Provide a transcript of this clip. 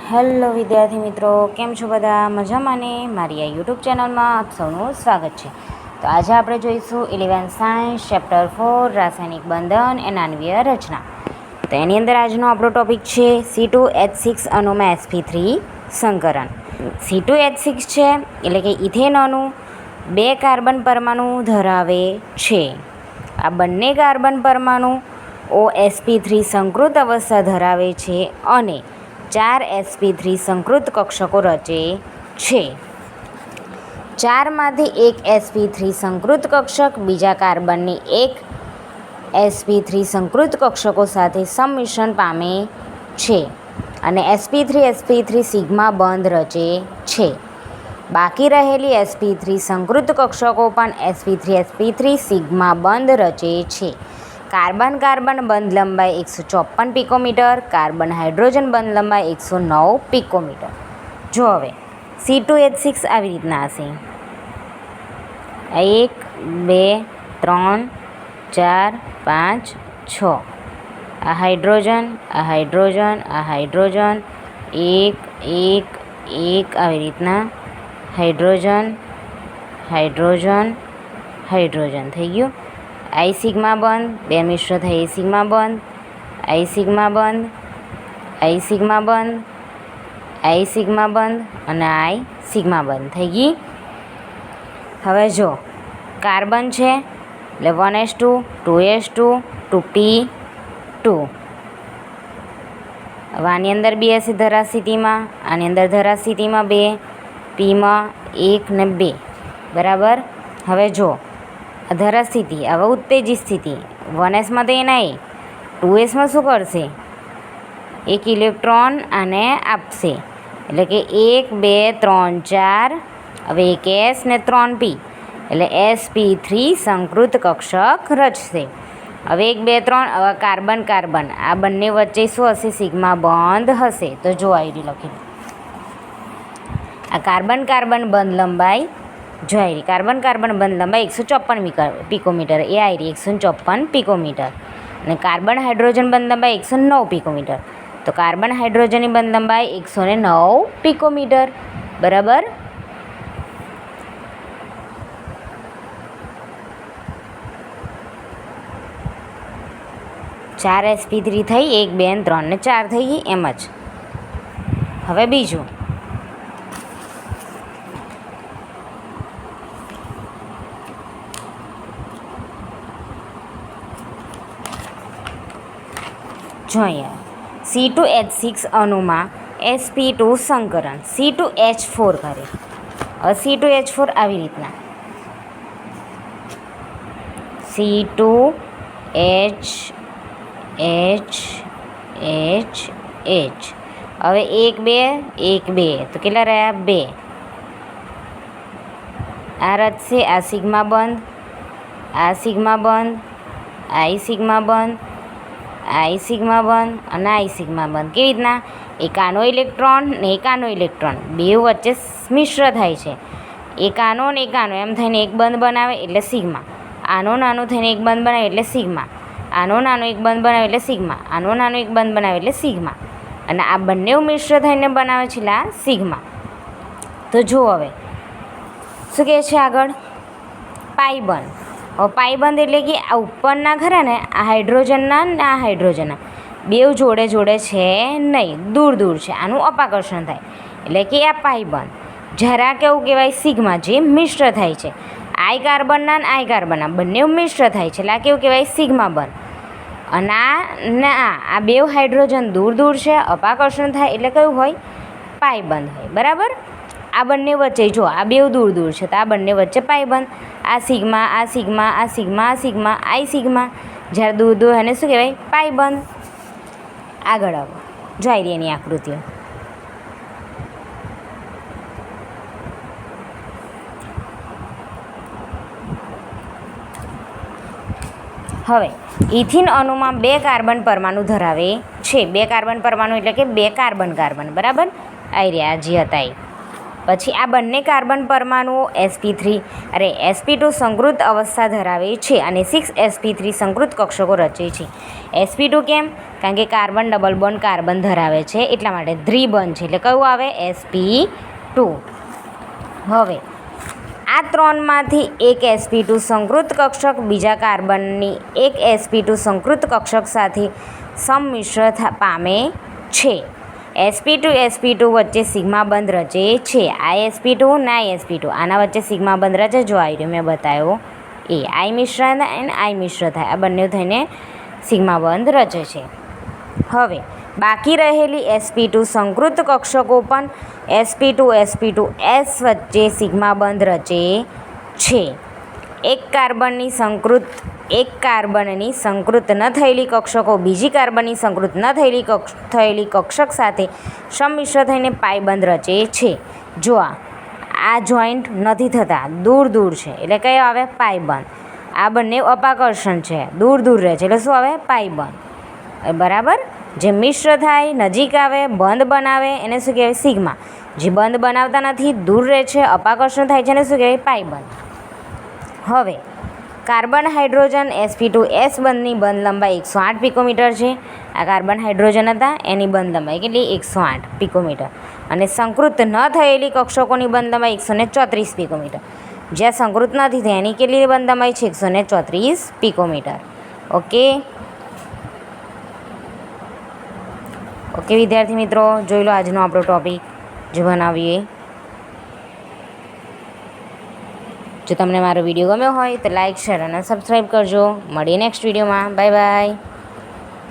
Hello વિદ્યાર્થી મિત્રો, કેમ છો બધા? મજામાં ને? મારી આ યુટ્યુબ ચેનલમાં આપ સૌનું સ્વાગત છે. તો આજે આપણે જોઈશું 11th સાયન્સ ચેપ્ટર 4 રાસાયણિક બંધન અને આણ્વીય રચના. તો એની અંદર આજનો આપણો ટોપિક છે C2H6 અણુમાં sp3 સંકરણ. C2H6 છે એટલે કે ઇથેન અણુ 2 કાર્બન પરમાણુ ધરાવે છે. આ બંને કાર્બન પરમાણુ OsP3 સંકૃત અવસ્થા ધરાવે છે અને 4 sp3 સંકૃત કક્ષકો રચે છે. 4માંથી એક sp3 સંકૃત કક્ષક બીજા કાર્બનની એક sp3 સંકૃત કક્ષકો સાથે સંમિશ્રણ પામે છે અને sp3 સિગ્મા બંધ રચે છે. બાકી રહેલી sp3 સંકૃત કક્ષકો પણ sp3 સિગ્મા બંધ રચે છે. કાર્બન કાર્બન બંધ લંબાઈ 154 પિકોમીટર, કાર્બન હાઇડ્રોજન બંધ લંબાઈ 109 પિકોમીટર. જો હવે C2H6 આવી રીતના હશે: 1 2 3 4 5 6. આ હાઇડ્રોજન, આ હાઇડ્રોજન, આ હાઇડ્રોજન, 1 1 1 આવી રીતના હાઇડ્રોજન હાઇડ્રોજન હાઇડ્રોજન થઈ ગયું. આઈ સિગ્મા બંધ, 2 મિશ્ર થઈ એ સિગ્મા બંધ, આઈ સિગ્મા બંધ, આઈ સિગ્મા બંધ, આઈ સિગ્મા બંધ અને આઈ સિગ્મા બંધ થઈ ગઈ. હવે જો કાર્બન છે એટલે 1s2 2s2 2p2. હવે આની અંદર 2 હશે ધરા સ્થિતિમાં, આની અંદર ધરા સ્થિતિમાં 2, પીમાં 1 ને 2 બરાબર. હવે જો ધરા સ્થિતિ, હવે ઉત્તેજિત સ્થિતિ 1sમાં તો એના 2sમાં શું કરશે? એક ઇલેક્ટ્રોન આને આપશે એટલે કે 1 2 3 4. હવે એક s ને 3p એટલે sp3 સંકૃત કક્ષક રચશે. હવે 1 2 3 હવે કાર્બન કાર્બન આ બંને વચ્ચે શું હશે? સિગ્મા બંધ હશે. તો જો આવી લખી આ કાર્બન કાર્બન બંધ લંબાઈ જો આવી કાર્બન કાર્બન બંધ લંબાઈ 154 પિકોમીટર એ આવી 154 પિકોમીટર અને કાર્બન હાઇડ્રોજન બંધ લંબાઈ 109 પિકોમીટર. તો કાર્બન હાઇડ્રોજનની બંધ લંબાઈ 109 પિકોમીટર બરાબર. ચાર sp3 થઈ 1 2 3 ને 4 થઈ ગઈ એમ જ. હવે બીજું જો અહીંયા C2H6 અણુમાં sp2 સંકરણ C2H4 કરે. હવે C2H4 આવી રીતના C2H હવે 1 2 1 2 તો કેટલા રહ્યા? 2. આ રચશે, આ સિગ્મા બંધ, આ સિગ્મા બંધ, આઈ સિગ્મા બંધ, આઈ સિગ્મા બંધ અને આઈ સિગ્મા બંધ. કેવી રીતના? એક આનો ઇલેક્ટ્રોન ને એક આનો ઇલેક્ટ્રોન બે વચ્ચે મિશ્ર થાય છે. એક આનો ને એક આનો એમ થઈને એક બંધ બનાવે એટલે સિગ્મા. આનો નાનો થઈને એક બંધ બનાવે એટલે સિગ્મા. આનો નાનો એક બંધ બનાવે એટલે સિગ્મા. આનો નાનો એક બંધ બનાવે એટલે સિગ્મા. અને આ બંને મિશ્ર થઈને બનાવે છે એટલે આ સિગ્મા. તો જુઓ હવે શું કહે છે આગળ? પાઈ બંધ. હવે પાઈ બંધ એટલે કે આ ઉપરના ખરા ને આ હાઇડ્રોજનના ને આ હાઇડ્રોજનના બેવ જોડે જોડે છે નહીં, દૂર દૂર છે. આનું અપાકર્ષણ થાય એટલે કે આ પાઈ બંધ. જ્યારે આ કેવું કહેવાય? સિગ્મા, જે મિશ્ર થાય છે. આઈ કાર્બનના ને આઈ કાર્બનના બંને મિશ્ર થાય છે એટલે આ કેવું કહેવાય? સિગ્મા બંધ. અને આ ને આ બેવ હાઇડ્રોજન દૂર દૂર છે, અપાકર્ષણ થાય એટલે કયું હોય? પાઈ બંધ હોય બરાબર. આ બંને વચ્ચે જો આ બેવ દૂર દૂર છે તો આ બંને વચ્ચે પાઈ બંધ. આ સિગ્મા આ સિગ્મા આ સિગ્મા આ સિગ્મા આઈ સિગ્મા. જ્યારે દૂર દૂર એને શું કહેવાય? પાઈ બંધ. આગળ આવો જોઈ રહી એની આકૃતિઓ. હવે ઇથિન અણુમાં 2 કાર્બન પરમાણુ ધરાવે છે. 2 કાર્બન પરમાણુ એટલે કે 2 કાર્બન કાર્બન બરાબર. આવી રહ્યા જે હતા એ પછી આ બંને કાર્બન પરમાણુઓ sp2 સંકૃત અવસ્થા ધરાવે છે અને 6sp3 સંકૃત કક્ષકો રચે છે. sp2 કેમ? કારણ કે કાર્બન ડબલ બોન્ડ કાર્બન ધરાવે છે એટલા માટે દ્વિબંધ છે એટલે કયું આવે sp2. હવે આ ત્રણમાંથી એક sp2 સંકૃત કક્ષક બીજા કાર્બનની એક sp2 સંકૃત કક્ષક સાથે સંમિશ્ર પામે છે. sp2 વચ્ચે સિગ્મા બંધ રચે છે. આ sp2 ના sp2 આના વચ્ચે સિગ્મા બંધ રચે. જો આવી રહ્યો મેં બતાવ્યો એ આઈ મિશ્ર થાય અને આઈ મિશ્ર થાય આ બંને થઈને સિગ્મા બંધ રચે છે. હવે બાકી રહેલી sp2 સંકૃત કક્ષકો પણ sp2s વચ્ચે સિગ્મા બંધ રચે છે. એક કાર્બનની સંકૃત ન થયેલી કક્ષકો બીજી કાર્બનની સંકૃત ન થયેલી કક્ષક સાથે સંમિશ્ર થઈને પાઈ બંધ રચે છે. જો આ જોઈન્ટ નથી થતા, દૂર છે એટલે કયો આવે પાઈ બંધ. આ બંને અપાકર્ષણ છે, દૂર રહે છે એટલે શું આવે પાઈ બંધ. બરાબર. જે મિશ્ર થાય નજીક આવે બંધ બનાવે એને શું કહેવાય સિગ્મા. જે બંધ બનાવતા નથી દૂર રહે છે અપાકર્ષણ થાય છે એને શું કહેવાય પાઈ બંધ. હવે કાર્બન હાઇડ્રોજન sp2s બંધની બંધ લંબાઈ 108 પિકોમીટર છે. આ કાર્બન હાઇડ્રોજન હતા એની બંધ લંબાઈ કેટલી 108 પિકોમીટર અને સંકૃત ન થયેલી કક્ષકોની બંધ લંબાઈ 134 પિકોમીટર. જ્યાં સંકૃત નથી થઈ એની કેટલી બંધ લંબાઈ છે 134 પિકોમીટર. ઓકે વિદ્યાર્થી મિત્રો, જોઈ લો આજનો આપણો ટૉપિક જે બનાવીએ. જો તમને મારો વિડીયો ગમ્યો હોય તો લાઇક શેર અને સબસ્ક્રાઈબ કરજો. મળીએ નેક્સ્ટ વિડીયોમાં. બાય.